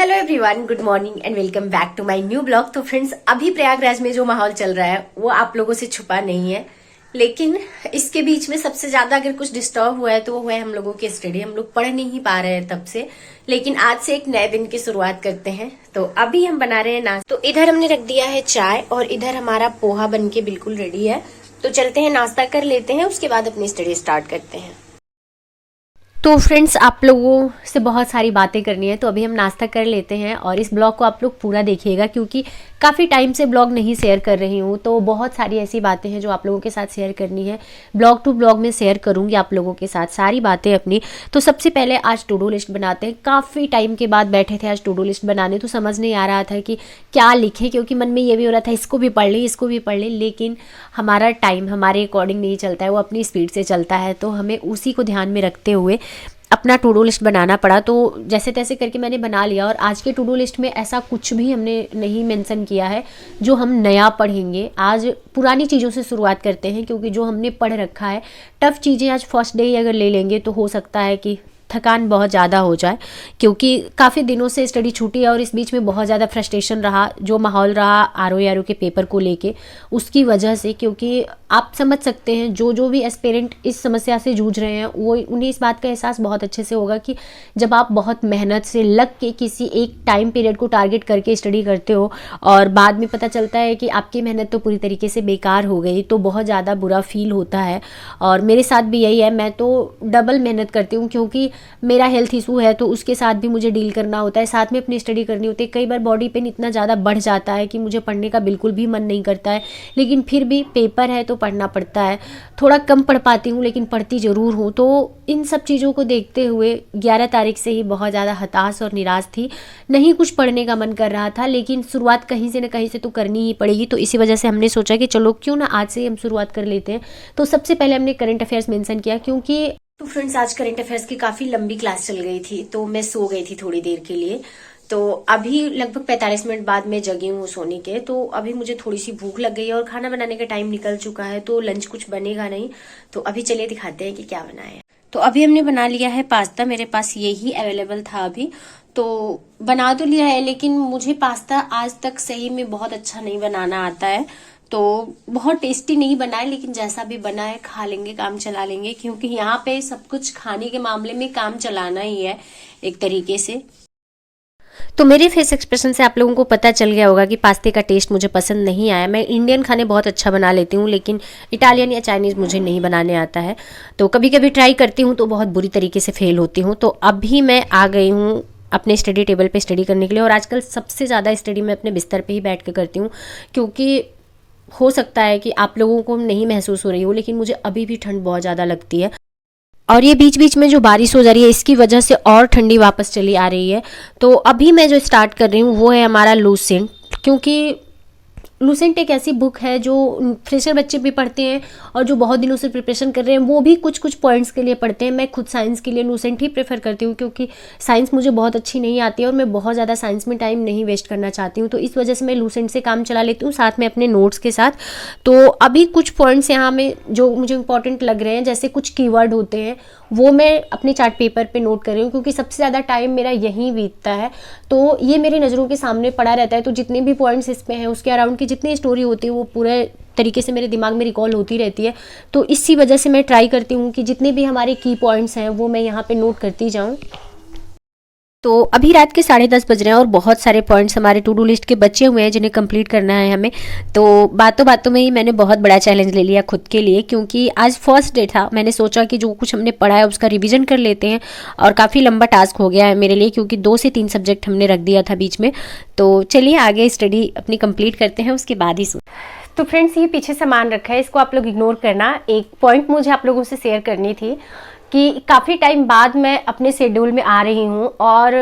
Hello everyone, good morning and welcome back to my new blog. तो friends, अभी प्रयागराज में जो माहौल चल रहा है वो आप लोगों से छुपा नहीं है, लेकिन इसके बीच में सबसे ज्यादा अगर कुछ डिस्टर्ब हुआ है तो वो हुआ है हम लोगों की स्टडी। हम लोग पढ़ नहीं पा रहे हैं तब से, लेकिन आज से एक नए दिन की शुरुआत करते हैं। तो अभी हम बना रहे हैं नाश्ता। तो इधर हमने रख दिया है चाय और इधर हमारा पोहा बन के बिल्कुल रेडी है। तो चलते हैं, नाश्ता कर लेते हैं, उसके बाद अपनी स्टडी स्टार्ट करते हैं। तो फ्रेंड्स, आप लोगों से बहुत सारी बातें करनी है, तो अभी हम नाश्ता कर लेते हैं और इस ब्लॉग को आप लोग पूरा देखिएगा क्योंकि काफ़ी टाइम से ब्लॉग नहीं शेयर कर रही हूँ। तो बहुत सारी ऐसी बातें हैं जो आप लोगों के साथ शेयर करनी है। ब्लॉग टू ब्लॉग में शेयर करूँगी आप लोगों के साथ सारी बातें अपनी। तो सबसे पहले आज टू डू लिस्ट बनाते हैं। काफ़ी टाइम के बाद बैठे थे आज टू डू लिस्ट बनाने, तो समझ नहीं आ रहा था कि क्या लिखें, क्योंकि मन में ये भी हो रहा था इसको भी पढ़ लें इसको भी पढ़ लें, लेकिन हमारा टाइम हमारे अकॉर्डिंग नहीं चलता है, वो अपनी स्पीड से चलता है। तो हमें उसी को ध्यान में रखते हुए अपना टू डू लिस्ट बनाना पड़ा। तो जैसे तैसे करके मैंने बना लिया और आज के टू डू लिस्ट में ऐसा कुछ भी हमने नहीं मेंशन किया है जो हम नया पढ़ेंगे। आज पुरानी चीज़ों से शुरुआत करते हैं क्योंकि जो हमने पढ़ रखा है, टफ़ चीज़ें आज फर्स्ट डे ही अगर ले लेंगे तो हो सकता है कि थकान बहुत ज़्यादा हो जाए, क्योंकि काफ़ी दिनों से स्टडी छूटी है और इस बीच में बहुत ज़्यादा फ्रस्ट्रेशन रहा, जो माहौल रहा आरओ के पेपर को लेके, उसकी वजह से। क्योंकि आप समझ सकते हैं जो भी एस्पिरेंट इस समस्या से जूझ रहे हैं वो उन्हें इस बात का एहसास बहुत अच्छे से होगा कि जब आप बहुत मेहनत से लग के किसी एक टाइम पीरियड को टारगेट करके स्टडी करते हो और बाद में पता चलता है कि आपकी मेहनत तो पूरी तरीके से बेकार हो गई, तो बहुत ज़्यादा बुरा फील होता है। और मेरे साथ भी यही है, मैं तो डबल मेहनत करती हूँ क्योंकि मेरा हेल्थ इशू है, तो उसके साथ भी मुझे डील करना होता है, साथ में अपनी स्टडी करनी होती है। कई बार बॉडी पेन इतना ज़्यादा बढ़ जाता है कि मुझे पढ़ने का बिल्कुल भी मन नहीं करता है, लेकिन फिर भी पेपर है तो पढ़ना पड़ता है। थोड़ा कम पढ़ पाती हूँ लेकिन पढ़ती ज़रूर हूँ। तो इन सब चीज़ों को देखते हुए 11 तारीख से ही बहुत ज़्यादा हताश और निराश थी, नहीं कुछ पढ़ने का मन कर रहा था, लेकिन शुरुआत कहीं से न कहीं से तो करनी ही पड़ेगी। तो इसी वजह से हमने सोचा कि चलो क्यों ना आज से हम शुरुआत कर लेते हैं। तो सबसे पहले हमने करंट अफेयर्स मेंशन किया, क्योंकि तो फ्रेंड्स आज करंट अफेयर्स की काफ़ी लंबी क्लास चल गई थी, तो मैं सो गई थी थोड़ी देर के लिए। तो अभी लगभग 45 मिनट बाद मैं जगी हूँ सोने के। तो अभी मुझे थोड़ी सी भूख लग गई है और खाना बनाने का टाइम निकल चुका है, तो लंच कुछ बनेगा नहीं। तो अभी चलिए दिखाते हैं कि क्या बनाया है। तो अभी हमने बना लिया है पास्ता, मेरे पास यही अवेलेबल था अभी, तो बना तो लिया है, लेकिन मुझे पास्ता आज तक सही में बहुत अच्छा नहीं बनाना आता है। तो बहुत टेस्टी नहीं बना है, लेकिन जैसा भी बना है खा लेंगे, काम चला लेंगे, क्योंकि यहाँ पे सब कुछ खाने के मामले में काम चलाना ही है एक तरीके से। तो मेरे फेस एक्सप्रेशन से आप लोगों को पता चल गया होगा कि पास्ते का टेस्ट मुझे पसंद नहीं आया। मैं इंडियन खाने बहुत अच्छा बना लेती हूँ, लेकिन इटालियन या चाइनीज़ मुझे नहीं बनाने आता है। तो कभी कभी ट्राई करती हूँ तो बहुत बुरी तरीके से फेल होती हूँ। तो अभी मैं आ गई हूँ अपने स्टडी टेबल पे स्टडी करने के लिए, और आजकल सबसे ज़्यादा स्टडी मैं अपने बिस्तर पे ही बैठ के करती हूँ, क्योंकि हो सकता है कि आप लोगों को नहीं महसूस हो रही हो, लेकिन मुझे अभी भी ठंड बहुत ज़्यादा लगती है। और ये बीच बीच में जो बारिश हो जा रही है इसकी वजह से और ठंडी वापस चली आ रही है। तो अभी मैं जो स्टार्ट कर रही हूँ वो है हमारा लूसेंट, क्योंकि लूसेंट एक ऐसी बुक है जो फ्रेशर बच्चे भी पढ़ते हैं और जो बहुत दिनों से प्रिपरेशन कर रहे हैं वो भी कुछ कुछ पॉइंट्स के लिए पढ़ते हैं। मैं खुद साइंस के लिए लूसेंट ही प्रेफर करती हूँ, क्योंकि साइंस मुझे बहुत अच्छी नहीं आती है और मैं बहुत ज़्यादा साइंस में टाइम नहीं वेस्ट करना चाहती हूँ। तो इस वजह से मैं लूसेंट से काम चला लेती हूँ, साथ में अपने नोट्स के साथ। तो अभी कुछ पॉइंट्स यहाँ में जो मुझे इंपॉर्टेंट लग रहे हैं, जैसे कुछ कीवर्ड होते हैं, वो मैं अपने चार्ट पेपर पे नोट कर रही हूँ, क्योंकि सबसे ज़्यादा टाइम मेरा यहीं बीतता है। तो ये मेरी नज़रों के सामने पड़ा रहता है, तो जितने भी पॉइंट्स इसमें हैं उसके अराउंड की जितनी स्टोरी होती है वो पूरे तरीके से मेरे दिमाग में रिकॉल होती रहती है। तो इसी वजह से मैं ट्राई करती हूँ कि जितने भी हमारे की पॉइंट्स हैं वो मैं यहाँ पे नोट करती जाऊँ। तो अभी रात के 10:30 बज रहे हैं और बहुत सारे पॉइंट्स हमारे टू डू लिस्ट के बचे हुए हैं जिन्हें कंप्लीट करना है हमें। तो बातों बातों में ही मैंने बहुत बड़ा चैलेंज ले लिया खुद के लिए, क्योंकि आज फर्स्ट डे था। मैंने सोचा कि जो कुछ हमने पढ़ा है उसका रिवीजन कर लेते हैं, और काफ़ी लंबा टास्क हो गया है मेरे लिए, क्योंकि 2 से 3 सब्जेक्ट हमने रख दिया था बीच में। तो चलिए आगे स्टडी अपनी कंप्लीट करते हैं, उसके बाद ही तो फ्रेंड्स, ये पीछे सामान रखा है, इसको आप लोग इग्नोर करना। एक पॉइंट मुझे आप लोगों से शेयर करनी थी कि काफ़ी टाइम बाद मैं अपने शेड्यूल में आ रही हूँ, और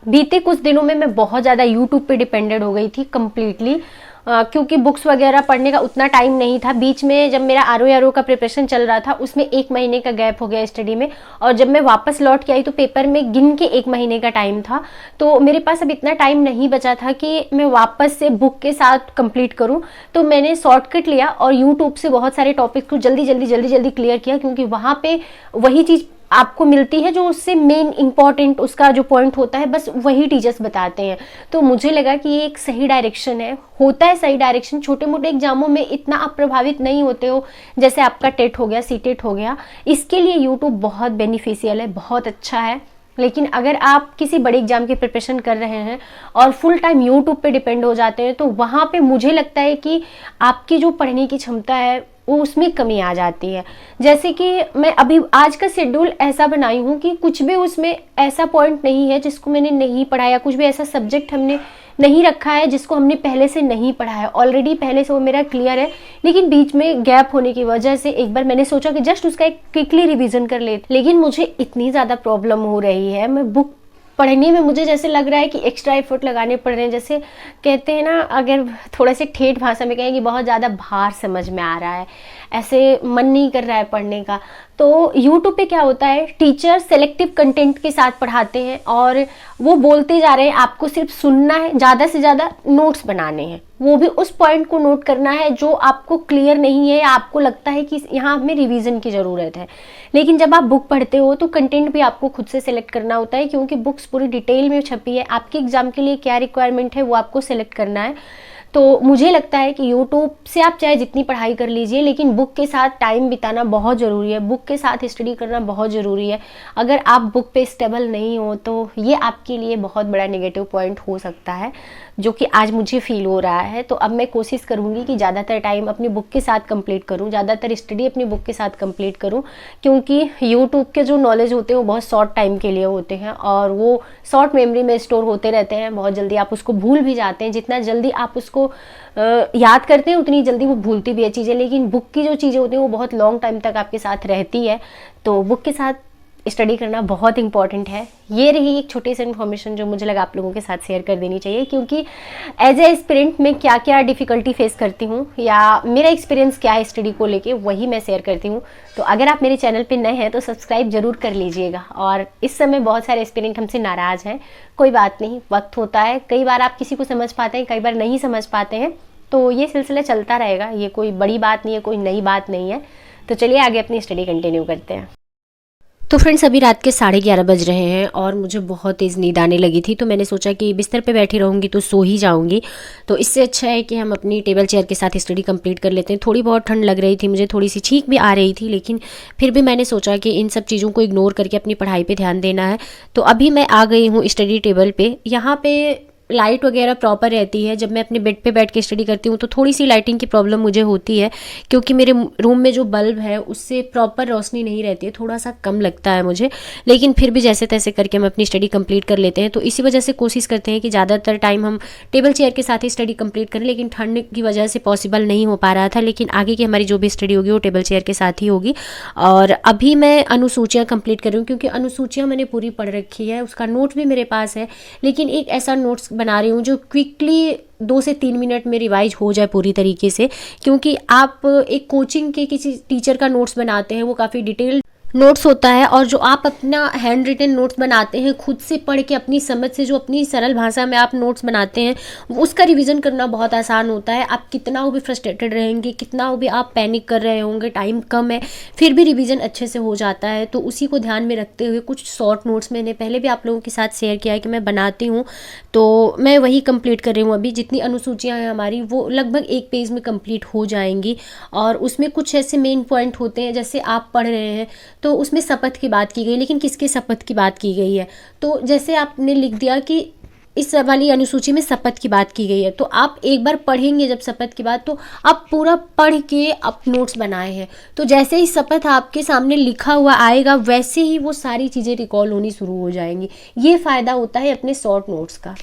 बीते कुछ दिनों में मैं बहुत ज़्यादा यूट्यूब पे डिपेंडेड हो गई थी कम्प्लीटली, क्योंकि बुक्स वगैरह पढ़ने का उतना टाइम नहीं था। बीच में जब मेरा आरओ का प्रिपरेशन चल रहा था उसमें 1 महीने का गैप हो गया स्टडी में, और जब मैं वापस लौट के आई तो पेपर में गिन के 1 महीने का टाइम था। तो मेरे पास अब इतना टाइम नहीं बचा था कि मैं वापस से बुक के साथ कंप्लीट करूं। तो मैंने शॉर्टकट लिया और यूट्यूब से बहुत सारे टॉपिक्स को जल्दी जल्दी क्लियर किया, क्योंकि वहाँ पे वही चीज़ आपको मिलती है, जो उससे मेन इंपॉर्टेंट उसका जो पॉइंट होता है बस वही टीचर्स बताते हैं। तो मुझे लगा कि ये एक सही डायरेक्शन है, होता है सही डायरेक्शन। छोटे मोटे एग्जामों में इतना आप प्रभावित नहीं होते हो, जैसे आपका टेट हो गया, सीटेट हो गया, इसके लिए यूट्यूब बहुत बेनिफिशियल है, बहुत अच्छा है। लेकिन अगर आप किसी बड़े एग्जाम की प्रिपरेशन कर रहे हैं और फुल टाइम यूट्यूब पे डिपेंड हो जाते हैं, तो वहाँ पे मुझे लगता है कि आपकी जो पढ़ने की क्षमता है वो उसमें कमी आ जाती है। जैसे कि मैं अभी आज का शेड्यूल ऐसा बनाई हूँ कि कुछ भी उसमें ऐसा पॉइंट नहीं है जिसको मैंने नहीं पढ़ा, या कुछ भी ऐसा सब्जेक्ट हमने नहीं रखा है जिसको हमने पहले से नहीं पढ़ा है। ऑलरेडी पहले से वो मेरा क्लियर है, लेकिन बीच में गैप होने की वजह से एक बार मैंने सोचा कि जस्ट उसका एक क्विकली रिवीजन कर ले। लेकिन मुझे इतनी ज़्यादा प्रॉब्लम हो रही है, मैं बुक पढ़ने में मुझे जैसे लग रहा है कि एक्स्ट्रा एफर्ट लगाने पड़ रहे हैं। जैसे कहते हैं ना, अगर थोड़ा से ठेठ भाषा में कहें कि बहुत ज़्यादा भार समझ में आ रहा है, ऐसे मन नहीं कर रहा है पढ़ने का। तो यूट्यूब पे क्या होता है, टीचर सेलेक्टिव कंटेंट के साथ पढ़ाते हैं और वो बोलते जा रहे हैं, आपको सिर्फ सुनना है, ज़्यादा से ज़्यादा नोट्स बनाने हैं, वो भी उस पॉइंट को नोट करना है जो आपको क्लियर नहीं है या आपको लगता है कि यहाँ हमें रिवीजन की ज़रूरत है। लेकिन जब आप बुक पढ़ते हो तो कंटेंट भी आपको खुद से सिलेक्ट करना होता है, क्योंकि बुक्स पूरी डिटेल में छपी है, आपके एग्जाम के लिए क्या रिक्वायरमेंट है वो आपको सिलेक्ट करना है। तो मुझे लगता है कि यूट्यूब से आप चाहे जितनी पढ़ाई कर लीजिए, लेकिन बुक के साथ टाइम बिताना बहुत ज़रूरी है, बुक के साथ स्टडी करना बहुत ज़रूरी है। अगर आप बुक पे स्टेबल नहीं हो तो ये आपके लिए बहुत बड़ा नेगेटिव पॉइंट हो सकता है, जो कि आज मुझे फील हो रहा है। तो अब मैं कोशिश करूँगी कि ज़्यादातर टाइम अपनी बुक के साथ कंप्लीट करूँ, ज़्यादातर स्टडी अपनी बुक के साथ कंप्लीट करूँ, क्योंकि यूट्यूब के जो नॉलेज होते हैं वो बहुत शॉर्ट टाइम के लिए होते हैं और वो शॉर्ट मेमोरी में स्टोर होते रहते हैं। बहुत जल्दी आप उसको भूल भी जाते हैं, जितना जल्दी आप उसको याद करते हैं उतनी जल्दी वो भूलती भी है चीज़ें। लेकिन बुक की जो चीज़ें होती हैं वो बहुत लॉन्ग टाइम तक आपके साथ रहती है। तो बुक के साथ स्टडी करना बहुत इंपॉर्टेंट है। ये रही एक छोटी सी इन्फॉर्मेशन जो मुझे लगा आप लोगों के साथ शेयर कर देनी चाहिए, क्योंकि एज ए एस्पिरेंट मैं क्या क्या डिफ़िकल्टी फेस करती हूँ या मेरा एक्सपीरियंस क्या है स्टडी को लेके, वही मैं शेयर करती हूँ। तो अगर आप मेरे चैनल पे नए हैं तो सब्सक्राइब जरूर कर लीजिएगा। और इस समय बहुत सारे एस्पिरेंट हमसे नाराज़ हैं, कोई बात नहीं, वक्त होता है, कई बार आप किसी को समझ पाते हैं, कई बार नहीं समझ पाते हैं, तो ये सिलसिला चलता रहेगा, ये कोई बड़ी बात नहीं है, कोई नई बात नहीं है। तो चलिए आगे अपनी स्टडी कंटिन्यू करते हैं। तो फ्रेंड्स अभी रात के 11:30 बज रहे हैं और मुझे बहुत तेज़ नींद आने लगी थी, तो मैंने सोचा कि बिस्तर पे बैठी रहूँगी तो सो ही जाऊँगी। तो इससे अच्छा है कि हम अपनी टेबल चेयर के साथ स्टडी कंप्लीट कर लेते हैं। थोड़ी बहुत ठंड लग रही थी, मुझे थोड़ी सी छींक भी आ रही थी, लेकिन फिर भी मैंने सोचा कि इन सब चीज़ों को इग्नोर करके अपनी पढ़ाई पर ध्यान देना है। तो अभी मैं आ गई हूँ स्टडी टेबल पर। यहाँ पर लाइट वगैरह प्रॉपर रहती है। जब मैं अपने बेड पे बैठ के स्टडी करती हूँ तो थोड़ी सी लाइटिंग की प्रॉब्लम मुझे होती है, क्योंकि मेरे रूम में जो बल्ब है उससे प्रॉपर रोशनी नहीं रहती है, थोड़ा सा कम लगता है मुझे। लेकिन फिर भी जैसे तैसे करके हम अपनी स्टडी कंप्लीट कर लेते हैं। तो इसी वजह से कोशिश करते हैं कि ज़्यादातर टाइम हम टेबल चेयर के साथ ही स्टडी कंप्लीट करें, लेकिन ठंड की वजह से पॉसिबल नहीं हो पा रहा था। लेकिन आगे की हमारी जो भी स्टडी होगी वो टेबल चेयर के साथ ही होगी। और अभी मैं अनुसूचियाँ कंप्लीट कर रही हूँ, क्योंकि अनुसूचियाँ मैंने पूरी पढ़ रखी है, उसका नोट भी मेरे पास है, लेकिन एक ऐसा नोट्स बना रही हूँ जो क्विकली 2 से 3 मिनट में रिवाइज हो जाए पूरी तरीके से। क्योंकि आप एक कोचिंग के किसी टीचर का नोट्स बनाते हैं, वो काफ़ी डिटेल नोट्स होता है, और जो आप अपना हैंड रिटन नोट्स बनाते हैं खुद से पढ़ के अपनी समझ से, जो अपनी सरल भाषा में आप नोट्स बनाते हैं, उसका रिवीजन करना बहुत आसान होता है। आप कितना वो भी फ्रस्ट्रेटेड रहेंगे, कितना वो भी आप पैनिक कर रहे होंगे, टाइम कम है, फिर भी रिवीजन अच्छे से हो जाता है। तो उसी को ध्यान में रखते हुए कुछ शॉर्ट नोट्स मैंने पहले भी आप लोगों के साथ शेयर किया है कि मैं बनाती हूँ, तो मैं वही कंप्लीट कर रही हूँ। अभी जितनी अनुसूचियाँ हैं हमारी वो लगभग 1 पेज में कंप्लीट हो जाएंगी, और उसमें कुछ ऐसे मेन पॉइंट होते हैं, जैसे आप पढ़ रहे हैं तो उसमें शपथ की बात की गई, लेकिन किसके शपथ की बात की गई है। तो जैसे आपने लिख दिया कि इस वाली अनुसूची में शपथ की बात की गई है, तो आप एक बार पढ़ेंगे जब शपथ की बात, तो आप पूरा पढ़ के आप नोट्स बनाए हैं, तो जैसे ही शपथ आपके सामने लिखा हुआ आएगा वैसे ही वो सारी चीज़ें रिकॉल होनी शुरू हो जाएंगी। ये फ़ायदा होता है अपने शॉर्ट नोट्स का।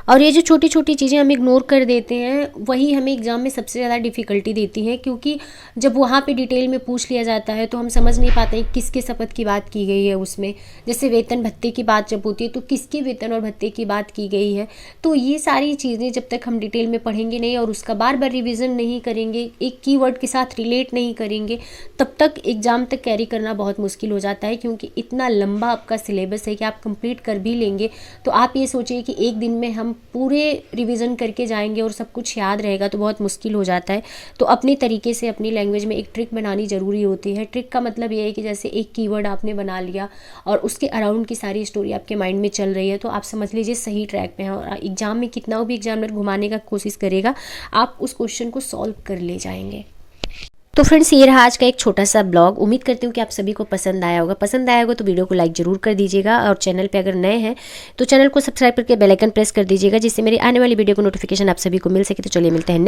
और ये जो छोटी छोटी चीज़ें हम इग्नोर कर देते हैं वही हमें एग्ज़ाम में सबसे ज़्यादा डिफ़िकल्टी देती हैं, क्योंकि जब वहाँ पे डिटेल में पूछ लिया जाता है तो हम समझ नहीं पाते हैं किसके शपथ की बात की गई है उसमें। जैसे वेतन भत्ते की बात जब होती है तो किसके वेतन और भत्ते की बात की गई है। तो ये सारी चीज़ें जब तक हम डिटेल में पढ़ेंगे नहीं और उसका बार बार रिविज़न नहीं करेंगे, एक कीवर्ड के साथ रिलेट नहीं करेंगे, तब तक एग्ज़ाम तक कैरी करना बहुत मुश्किल हो जाता है। क्योंकि इतना लंबा आपका सिलेबस है कि आप कंप्लीट कर भी लेंगे तो आप ये सोचिए कि एक दिन में हम हम पूरे रिवीजन करके जाएंगे और सब कुछ याद रहेगा तो बहुत मुश्किल हो जाता है। तो अपने तरीके से अपनी लैंग्वेज में एक ट्रिक बनानी ज़रूरी होती है। ट्रिक का मतलब ये है कि जैसे एक कीवर्ड आपने बना लिया और उसके अराउंड की सारी स्टोरी आपके माइंड में चल रही है, तो आप समझ लीजिए सही ट्रैक पे हैं। और एग्जाम में कितना भी एग्जामिनर घुमाने का कोशिश करेगा, आप उस क्वेश्चन को सॉल्व कर ले जाएंगे। तो फ्रेंड्स, ये रहा आज का एक छोटा सा ब्लॉग। उम्मीद करती हूँ कि आप सभी को पसंद आया होगा। पसंद आया होगा तो वीडियो को लाइक जरूर कर दीजिएगा, और चैनल पे अगर नए हैं तो चैनल को सब्सक्राइब करके बेल आइकन प्रेस कर दीजिएगा, जिससे मेरी आने वाली वीडियो को नोटिफिकेशन आप सभी को मिल सके। तो चलिए मिलते हैं।